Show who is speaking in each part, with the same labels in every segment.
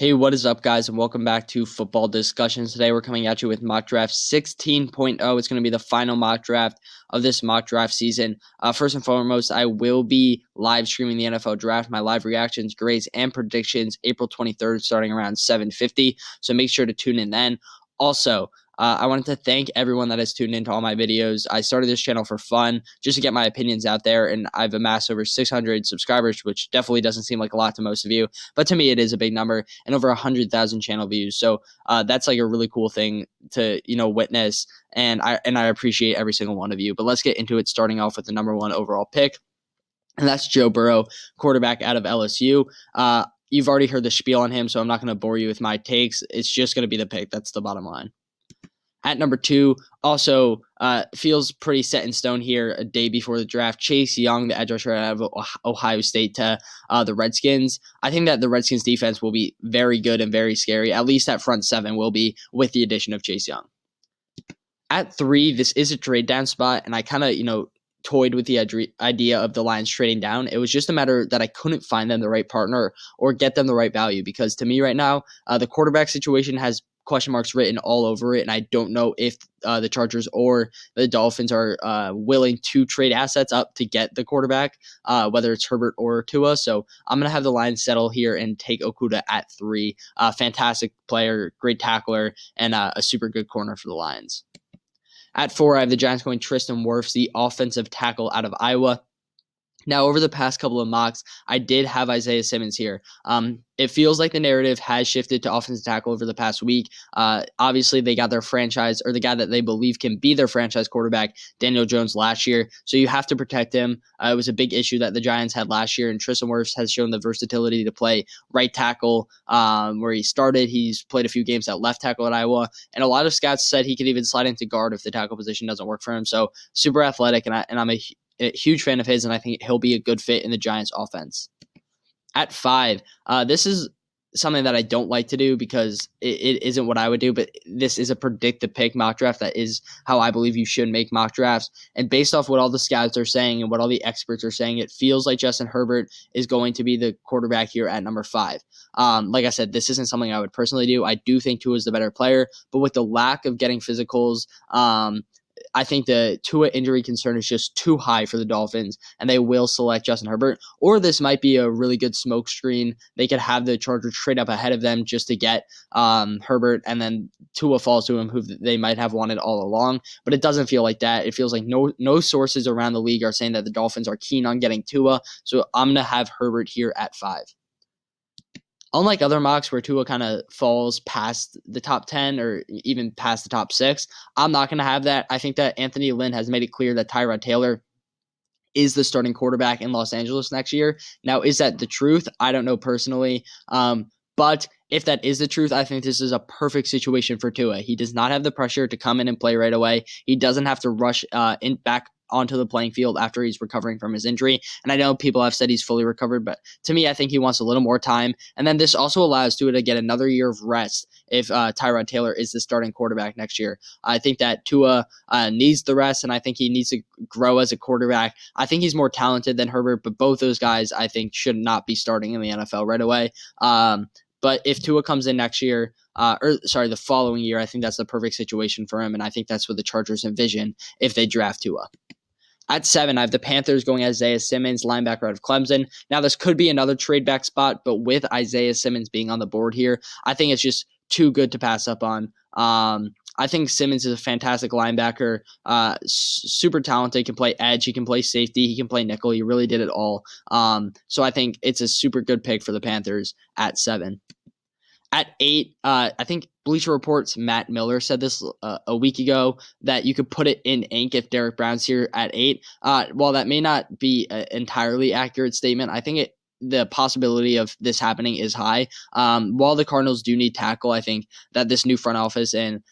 Speaker 1: Hey, what is up, guys, and welcome back to Football Discussions. Today, we're coming at you with Mock Draft 16.0. It's going to be the final mock draft of this mock draft season. First and foremost, I will be live streaming the NFL Draft, my live reactions, grades, and predictions, April 23rd, starting around 7:50. So make sure to tune in then. Also, I wanted to thank everyone that has tuned into all my videos. I started this channel for fun, just to get my opinions out there, and I've amassed over 600 subscribers, which definitely doesn't seem like a lot to most of you, but to me, it is a big number, and over 100,000 channel views. So that's like a really cool thing to witness, and I appreciate every single one of you. But let's get into it, starting off with the number one overall pick, and that's Joe Burrow, quarterback out of LSU. You've already heard the spiel on him, so I'm not going to bore you with my takes. It's just going to be the pick. That's the bottom line. At number two, also feels pretty set in stone here a day before the draft. Chase Young, the edge rusher out of Ohio State to the Redskins. I think that the Redskins defense will be very good and very scary. At least that front seven will be with the addition of Chase Young. At three, this is a trade down spot, and I kind of, toyed with the idea of the Lions trading down. It was just a matter that I couldn't find them the right partner or get them the right value, because to me right now, the quarterback situation has question marks written all over it, and I don't know if the Chargers or the Dolphins are willing to trade assets up to get the quarterback, whether it's Herbert or Tua. So I'm going to have the Lions settle here and take Okudah at three. Fantastic player, great tackler, and a super good corner for the Lions. At four, I have the Giants going Tristan Wirfs, the offensive tackle out of Iowa. Now, over the past couple of mocks, I did have Isaiah Simmons here. It feels like the narrative has shifted to offensive tackle over the past week. Obviously, they got their franchise, or the guy that they believe can be their franchise quarterback, Daniel Jones, last year. So you have to protect him. It was a big issue that the Giants had last year, and Tristan Wirfs has shown the versatility to play right tackle, where he started. He's played a few games at left tackle at Iowa, and a lot of scouts said he could even slide into guard if the tackle position doesn't work for him. So super athletic, and I'm a huge fan of his, and I think he'll be a good fit in the Giants offense. At five, this is something that I don't like to do because it isn't what I would do, but this is a predict the pick mock draft. That is how I believe you should make mock drafts. And based off what all the scouts are saying and what all the experts are saying, it feels like Justin Herbert is going to be the quarterback here at number five. Like I said, this isn't something I would personally do. I do think Tua is the better player, but with the lack of getting physicals, I think the Tua injury concern is just too high for the Dolphins, and they will select Justin Herbert. Or this might be a really good smoke screen. They could have the Chargers trade up ahead of them just to get Herbert, and then Tua falls to him, who they might have wanted all along. But it doesn't feel like that. It feels like no sources around the league are saying that the Dolphins are keen on getting Tua. So I'm going to have Herbert here at five. Unlike other mocks where Tua kind of falls past the top 10 or even past the top 6, I'm not going to have that. I think that Anthony Lynn has made it clear that Tyrod Taylor is the starting quarterback in Los Angeles next year. Now, is that the truth? I don't know personally. But if that is the truth, I think this is a perfect situation for Tua. He does not have the pressure to come in and play right away. He doesn't have to rush back onto the playing field after he's recovering from his injury. And I know people have said he's fully recovered, but to me, I think he wants a little more time. And then this also allows Tua to get another year of rest if Tyrod Taylor is the starting quarterback next year. I think that Tua needs the rest, and I think he needs to grow as a quarterback. I think he's more talented than Herbert, but both those guys, I think, should not be starting in the NFL right away. But if Tua comes in next year, the following year, I think that's the perfect situation for him, and I think that's what the Chargers envision if they draft Tua. At 7, I have the Panthers going Isaiah Simmons, linebacker out of Clemson. Now, this could be another trade back spot, but with Isaiah Simmons being on the board here, I think it's just too good to pass up on. I think Simmons is a fantastic linebacker, super talented. He can play edge, he can play safety, he can play nickel. He really did it all. So I think it's a super good pick for the Panthers at 7. At 8, I think Bleacher Report's Matt Miller said this a week ago, that you could put it in ink if Derrick Brown's here at 8. While that may not be an entirely accurate statement, I think the possibility of this happening is high. While the Cardinals do need tackle, I think that this new front office and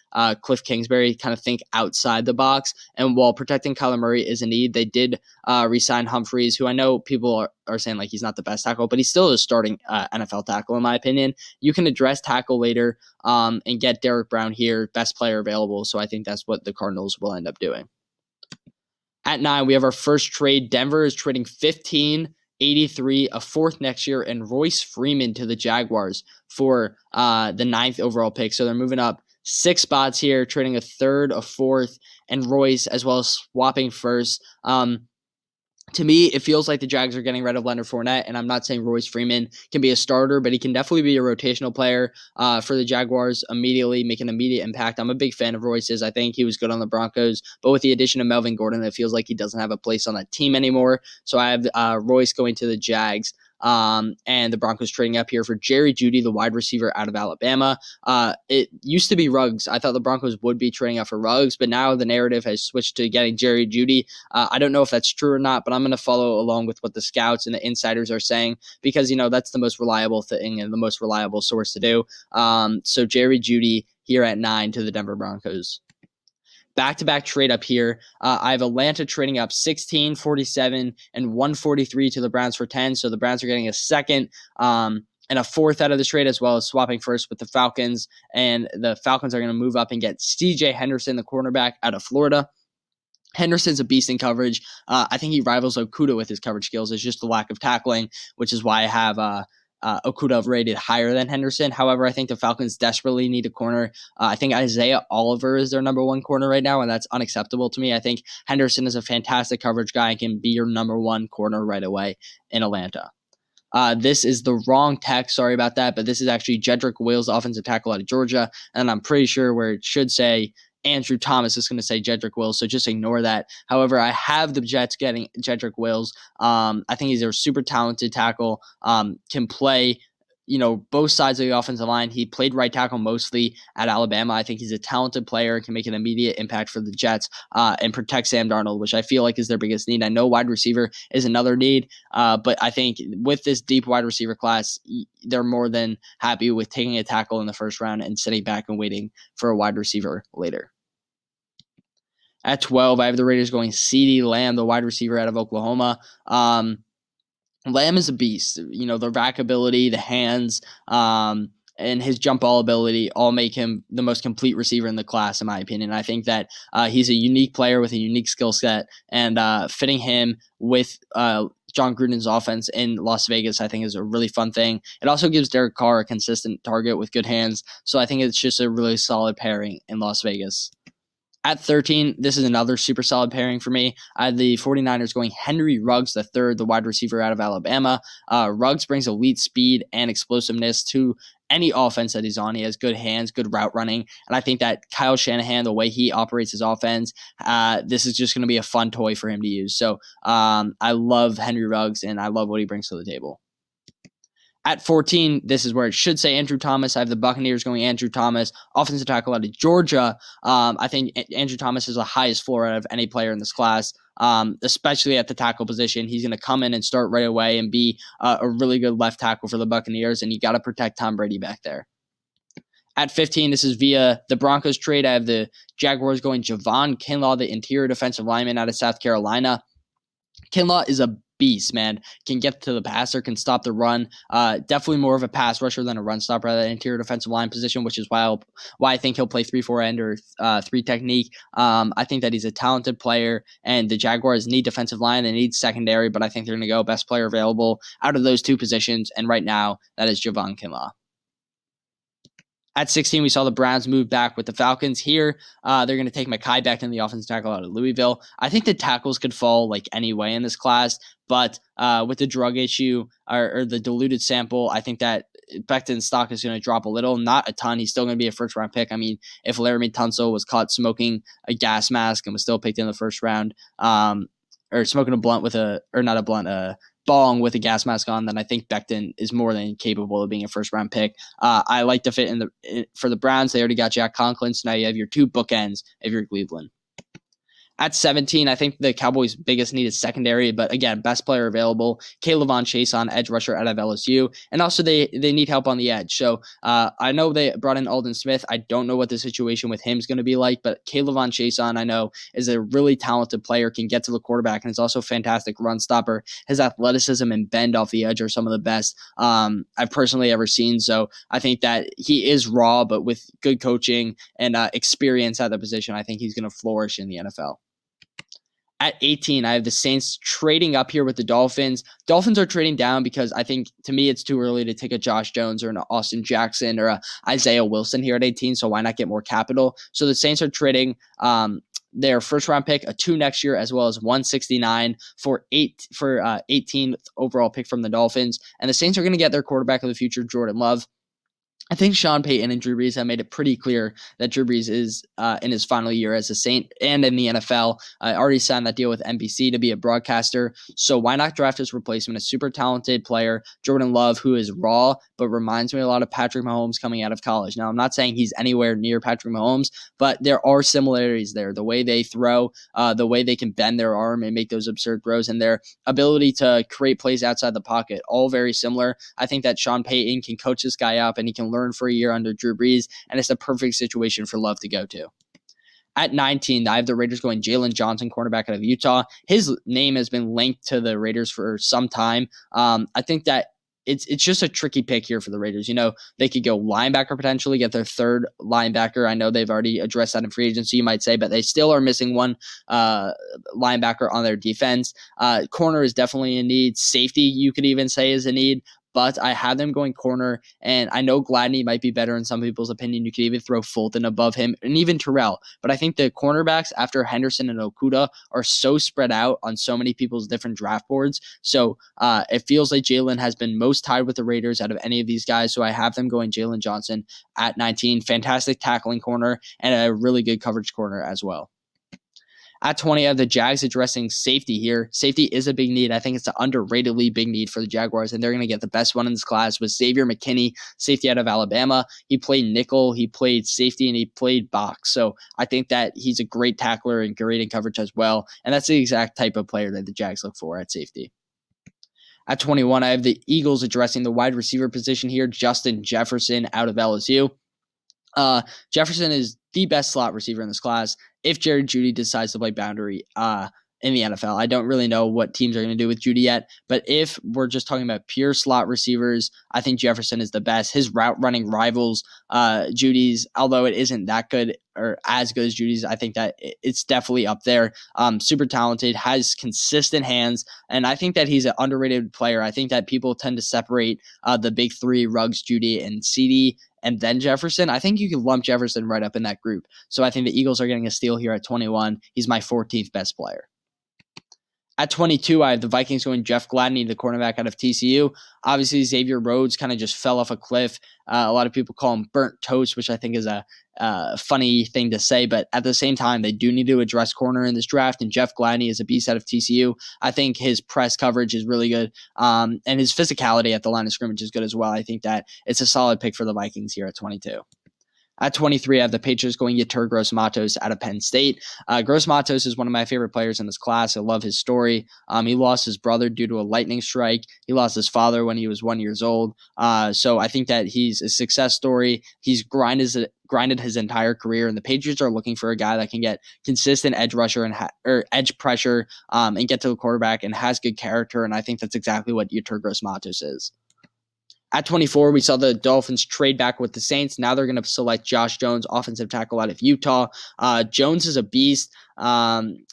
Speaker 1: Cliff Kingsbury kind of think outside the box. And while protecting Kyler Murray is a need, they did re-sign Humphreys, who I know people are saying like he's not the best tackle, but he's still a starting NFL tackle in my opinion. You can address tackle later and get Derrick Brown here, best player available. So I think that's what the Cardinals will end up doing. At 9, we have our first trade. Denver is trading 15 83, a fourth next year, and Royce Freeman to the Jaguars for the 9th overall pick. So they're moving up 6 spots here, trading a third, a fourth, and Royce, as well as swapping first. To me, it feels like the Jags are getting rid of Leonard Fournette, and I'm not saying Royce Freeman can be a starter, but he can definitely be a rotational player for the Jaguars immediately, make an immediate impact. I'm a big fan of Royce's. I think he was good on the Broncos, but with the addition of Melvin Gordon, it feels like he doesn't have a place on that team anymore. So I have Royce going to the Jags. And the Broncos trading up here for Jerry Jeudy, the wide receiver out of Alabama. It used to be Ruggs. I thought the Broncos would be trading up for Ruggs, but now the narrative has switched to getting Jerry Jeudy. I don't know if that's true or not, but I'm going to follow along with what the scouts and the insiders are saying because, that's the most reliable thing and the most reliable source to do. So Jerry Jeudy here at 9 to the Denver Broncos. Back-to-back trade up here. I have Atlanta trading up 16, 47, and 143 to the Browns for 10. So the Browns are getting a second and a fourth out of the trade, as well as swapping first with the Falcons. And the Falcons are going to move up and get C.J. Henderson, the cornerback out of Florida. Henderson's a beast in coverage. I think he rivals Okudah with his coverage skills. It's just the lack of tackling, which is why I have Okudah rated higher than Henderson. However, I think the Falcons desperately need a corner. I think Isaiah Oliver is their number one corner right now, and that's unacceptable to me. I think Henderson is a fantastic coverage guy and can be your number one corner right away in Atlanta. This is the wrong text. Sorry about that, but this is actually Jedrick Wills, offensive tackle out of Georgia, and I'm pretty sure where it should say Andrew Thomas is going to say Jedrick Wills, so just ignore that. However, I have the Jets getting Jedrick Wills. I think he's a super talented tackle, can play both sides of the offensive line. He played right tackle mostly at Alabama. I think he's a talented player and can make an immediate impact for the Jets and protect Sam Darnold, which I feel like is their biggest need. I know wide receiver is another need, but I think with this deep wide receiver class, they're more than happy with taking a tackle in the first round and sitting back and waiting for a wide receiver later. At 12, I have the Raiders going CeeDee Lamb, the wide receiver out of Oklahoma. Lamb is a beast. The rack ability, the hands, and his jump ball ability all make him the most complete receiver in the class, in my opinion. I think that he's a unique player with a unique skill set, and fitting him with John Gruden's offense in Las Vegas, I think, is a really fun thing. It also gives Derek Carr a consistent target with good hands, so I think it's just a really solid pairing in Las Vegas. At 13, this is another super solid pairing for me. I had the 49ers going Henry Ruggs III, the wide receiver out of Alabama. Ruggs brings elite speed and explosiveness to any offense that he's on. He has good hands, good route running, and I think that Kyle Shanahan, the way he operates his offense, this is just going to be a fun toy for him to use. So I love Henry Ruggs, and I love what he brings to the table. At 14, this is where it should say Andrew Thomas. I have the Buccaneers going Andrew Thomas, offensive tackle out of Georgia. I think Andrew Thomas is the highest floor out of any player in this class, especially at the tackle position. He's going to come in and start right away and be a really good left tackle for the Buccaneers, and you got to protect Tom Brady back there. At 15, this is via the Broncos trade. I have the Jaguars going Javon Kinlaw, the interior defensive lineman out of South Carolina. Kinlaw is a beast, man. Can get to the passer, can stop the run. Definitely more of a pass rusher than a run stopper at the interior defensive line position, which is why I think he'll play 3-4 end or 3 technique. I think that he's a talented player, and the Jaguars need defensive line. They need secondary, but I think they're going to go best player available out of those two positions, and right now that is Javon Kinlaw. At 16, we saw the Browns move back with the Falcons. Here, they're going to take Mekhi Becton, the offensive tackle out of Louisville. I think the tackles could fall like any way in this class, but with the drug issue or the diluted sample, I think that Becton's stock is going to drop a little, not a ton. He's still going to be a first-round pick. I mean, if Laramie Tunsil was caught smoking a gas mask and was still picked in the first round, or smoking a blunt a bong with a gas mask on, then I think Becton is more than capable of being a first-round pick. I like to fit for the Browns. They already got Jack Conklin, so now you have your two bookends if you're Cleveland. At 17, I think the Cowboys' biggest need is secondary, but again, best player available, K'Lavon Chaisson, edge rusher out of LSU, and also they need help on the edge. So I know they brought in Aldon Smith. I don't know what the situation with him is going to be like, but K'Lavon Chaisson, I know, is a really talented player, can get to the quarterback, and is also a fantastic run stopper. His athleticism and bend off the edge are some of the best I've personally ever seen. So I think that he is raw, but with good coaching and experience at the position, I think he's going to flourish in the NFL. At 18, I have the Saints trading up here with the Dolphins. Dolphins are trading down because I think, to me, it's too early to take a Josh Jones or an Austin Jackson or a Isaiah Wilson here at 18, so why not get more capital? So the Saints are trading their first-round pick, a 2 next year, as well as 169 for 18th overall pick from the Dolphins. And the Saints are going to get their quarterback of the future, Jordan Love. I think Sean Payton and Drew Brees have made it pretty clear that Drew Brees is in his final year as a Saint and in the NFL. I already signed that deal with NBC to be a broadcaster. So why not draft his replacement, a super talented player, Jordan Love, who is raw, but reminds me a lot of Patrick Mahomes coming out of college. Now, I'm not saying he's anywhere near Patrick Mahomes, but there are similarities there. The way they throw, the way they can bend their arm and make those absurd throws, and their ability to create plays outside the pocket, all very similar. I think that Sean Payton can coach this guy up and he can learn for a year under Drew Brees, and it's a perfect situation for Love to go to. At 19, I have the Raiders going Jalen Johnson, cornerback out of Utah. His name has been linked to the Raiders for some time. I think that it's just a tricky pick here for the Raiders. They could go linebacker potentially, get their third linebacker. I know they've already addressed that in free agency, you might say, but they still are missing one linebacker on their defense. Corner is definitely a need. Safety, you could even say, is a need. But I have them going corner, and I know Gladney might be better in some people's opinion. You could even throw Fulton above him, and even Terrell. But I think the cornerbacks after Henderson and Okudah are so spread out on so many people's different draft boards. So it feels like Jalen has been most tied with the Raiders out of any of these guys. So I have them going Jalen Johnson at 19. Fantastic tackling corner and a really good coverage corner as well. At 20, I have the Jags addressing safety here. Safety is a big need. I think it's an underratedly big need for the Jaguars, and they're going to get the best one in this class with Xavier McKinney, safety out of Alabama. He played nickel, he played safety, and he played box. So I think that he's a great tackler and great in coverage as well, and that's the exact type of player that the Jags look for at safety. At 21, I have the Eagles addressing the wide receiver position here, Justin Jefferson out of LSU. Jefferson is the best slot receiver in this class. If Jerry Jeudy decides to play boundary in the NFL, I don't really know what teams are going to do with Jeudy yet, but if we're just talking about pure slot receivers, I think Jefferson is the best. His route running rivals Jeudy's, although it isn't that good or as good as Jeudy's. I think that it's definitely up there. Super talented, has consistent hands, and I think that he's an underrated player. I think that people tend to separate the big three, Ruggs, Jeudy, and CD, and then Jefferson. I think you can lump Jefferson right up in that group. So I think the Eagles are getting a steal here at 21. He's my 14th best player. At 22, I have the Vikings going Jeff Gladney, the cornerback out of TCU. Obviously, Xavier Rhodes kind of just fell off a cliff. A lot of people call him burnt toast, which I think is a funny thing to say. But at the same time, they do need to address corner in this draft, and Jeff Gladney is a beast out of TCU. I think his press coverage is really good, and his physicality at the line of scrimmage is good as well. I think that it's a solid pick for the Vikings here at 22. At 23, I have the Patriots going Yetur Gross-Matos out of Penn State. Gross-Matos is one of my favorite players in this class. I love his story. He lost his brother due to a lightning strike. He lost his father when he was 1 year old. So I think that he's a success story. He's grinded his entire career, and the Patriots are looking for a guy that can get consistent edge rusher and edge pressure and get to the quarterback and has good character, and I think that's exactly what Yetur Gross-Matos is. At 24, we saw the Dolphins trade back with the Saints. Now they're going to select Josh Jones, offensive tackle out of Utah. Jones is a beast,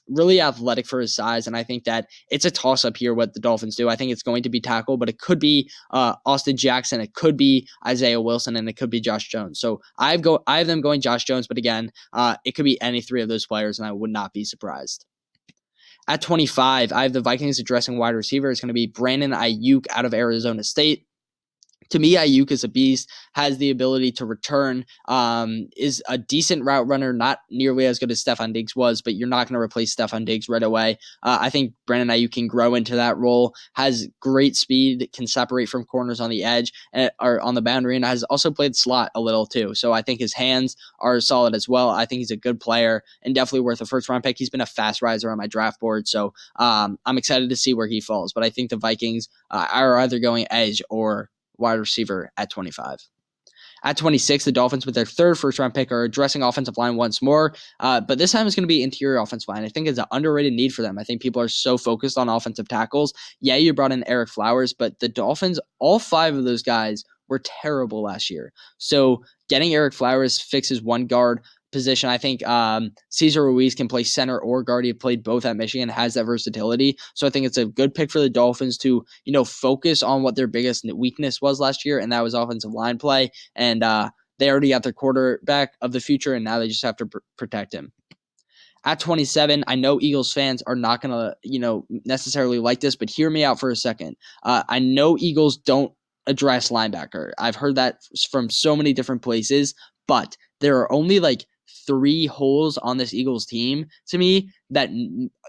Speaker 1: really athletic for his size, and I think that it's a toss-up here what the Dolphins do. I think it's going to be tackle, but it could be Austin Jackson, it could be Isaiah Wilson, and it could be Josh Jones. So I have them going Josh Jones, but again, it could be any three of those players, and I would not be surprised. At 25, I have the Vikings addressing wide receiver. It's going to be Brandon Ayuk out of Arizona State. To me, Ayuk is a beast, has the ability to return, is a decent route runner, not nearly as good as Stephon Diggs was, but you're not going to replace Stephon Diggs right away. I think Brandon Ayuk can grow into that role, has great speed, can separate from corners on the edge or on the boundary, and has also played slot a little too. So I think his hands are solid as well. I think he's a good player and definitely worth a first-round pick. He's been a fast riser on my draft board, so I'm excited to see where he falls. But I think the Vikings are either going edge or wide receiver at 25. At 26, the Dolphins, with their third first-round pick, are addressing offensive line once more, but this time it's going to be interior offensive line. I think it's an underrated need for them. I think people are so focused on offensive tackles. Yeah, you brought in Eric Flowers, but the Dolphins, all five of those guys were terrible last year. So getting Eric Flowers fixes one guard position. I think Cesar Ruiz can play center or guard. He played both at Michigan, has that versatility. So I think it's a good pick for the Dolphins to, focus on what their biggest weakness was last year, and that was offensive line play. And they already got their quarterback of the future, and now they just have to protect him. At 27, I know Eagles fans are not going to, necessarily like this, but hear me out for a second. I know Eagles don't address linebacker. I've heard that from so many different places, but there are only like 3 holes on this Eagles team to me that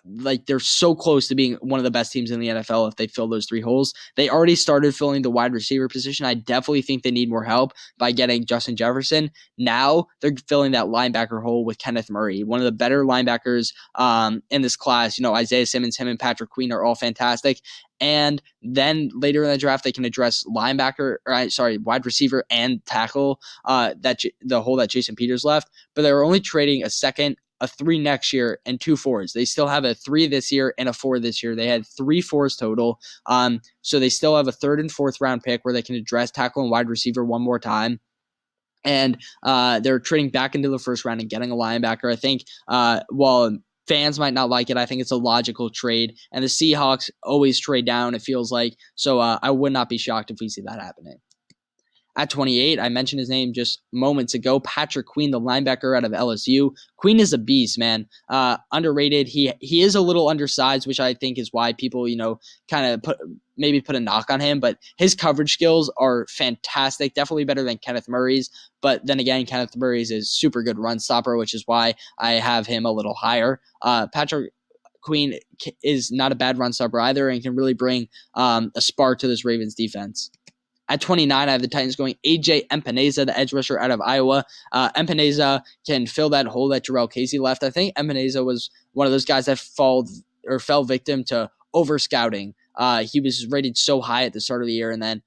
Speaker 1: like they're so close to being one of the best teams in the NFL if they fill those 3 holes. They already started filling the wide receiver position. I definitely think they need more help by getting Justin Jefferson. Now they're filling that linebacker hole with Kenneth Murray, one of the better linebackers in this class. Isaiah Simmons, him and Patrick Queen are all fantastic. And then later in the draft, they can address wide receiver and tackle the hole that Jason Peters left. But they're only trading a second, a 3 next year, and 2 4s. They still have a 3 this year and a 4 this year. They had 3 4s total. So they still have a 3rd and 4th round pick where they can address tackle and wide receiver one more time. And they're trading back into the first round and getting a linebacker. I think while fans might not like it, I think it's a logical trade. And the Seahawks always trade down, it feels like. So I would not be shocked if we see that happening. At 28, I mentioned his name just moments ago, Patrick Queen, the linebacker out of LSU. Queen is a beast, man. Underrated. He is a little undersized, which I think is why people, kind of put a knock on him. But his coverage skills are fantastic, definitely better than Kenneth Murray's. But then again, Kenneth Murray's is super good run stopper, which is why I have him a little higher. Patrick Queen is not a bad run stopper either and can really bring a spark to this Ravens defense. At 29, I have the Titans going A.J. Epineza, the edge rusher out of Iowa. Epineza can fill that hole that Jarrell Casey left. I think Epineza was one of those guys that fell victim to over-scouting. He was rated so high at the start of the year, and then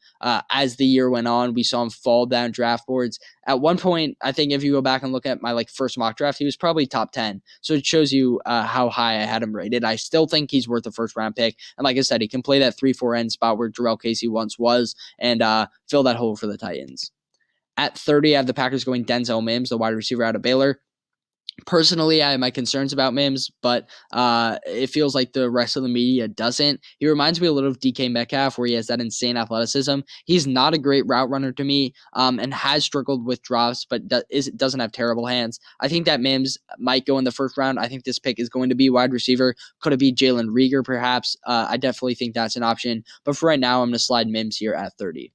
Speaker 1: as the year went on, we saw him fall down draft boards. At one point, I think if you go back and look at my first mock draft, he was probably top 10. So it shows you how high I had him rated. I still think he's worth a first-round pick, and like I said, he can play that 3-4 end spot where Jarrell Casey once was and fill that hole for the Titans. At 30, I have the Packers going Denzel Mims, the wide receiver out of Baylor. Personally, I have my concerns about Mims, but it feels like the rest of the media doesn't. He reminds me a little of DK Metcalf, where he has that insane athleticism. He's not a great route runner to me, and has struggled with drops, but doesn't have terrible hands. I think that Mims might go in the first round. I think this pick is going to be wide receiver. Could it be Jalen Reagor, perhaps? I definitely think that's an option. But for right now, I'm going to slide Mims here at 30.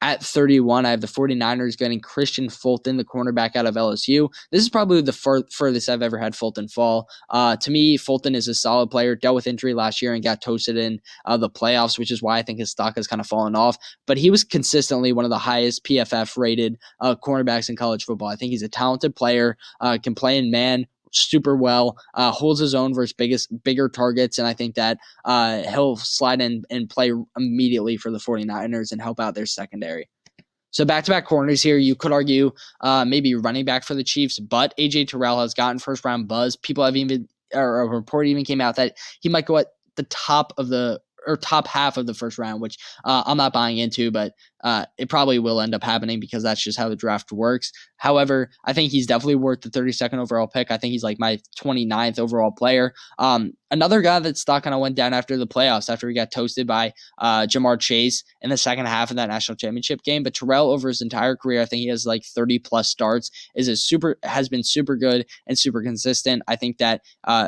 Speaker 1: At 31, I have the 49ers getting Christian Fulton, the cornerback out of LSU. This is probably the furthest I've ever had Fulton fall. To me, Fulton is a solid player, dealt with injury last year and got toasted in the playoffs, which is why I think his stock has kind of fallen off. But he was consistently one of the highest PFF-rated cornerbacks in college football. I think he's a talented player, can play in man super well, holds his own versus bigger targets, and I think that he'll slide in and play immediately for the 49ers and help out their secondary. So back-to-back corners here. You could argue maybe running back for the Chiefs, but A.J. Terrell has gotten first-round buzz. People have a report even came out that he might go at the top half of the first round, which I'm not buying into, but it probably will end up happening because that's just how the draft works. However, I think he's definitely worth the 32nd overall pick. I think he's like my 29th overall player. Another guy that stock kind of went down after the playoffs, after he got toasted by Jamar Chase in the second half of that national championship game. But Terrell, over his entire career, I think he has like 30 plus starts, has been super good and super consistent. I think that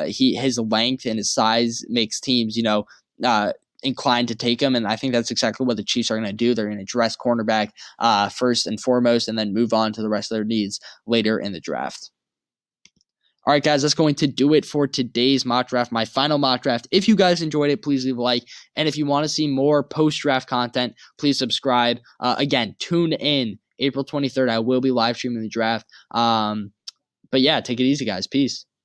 Speaker 1: his length and his size makes teams, inclined to take him, and I think that's exactly what the Chiefs are going to do. They're going to address cornerback first and foremost, and then move on to the rest of their needs later in the draft. All right, guys, that's going to do it for today's mock draft, my final mock draft. If you guys enjoyed it, please leave a like, and if you want to see more post-draft content, please subscribe. Again, tune in April 23rd. I will be live streaming the draft. But yeah, take it easy, guys. Peace.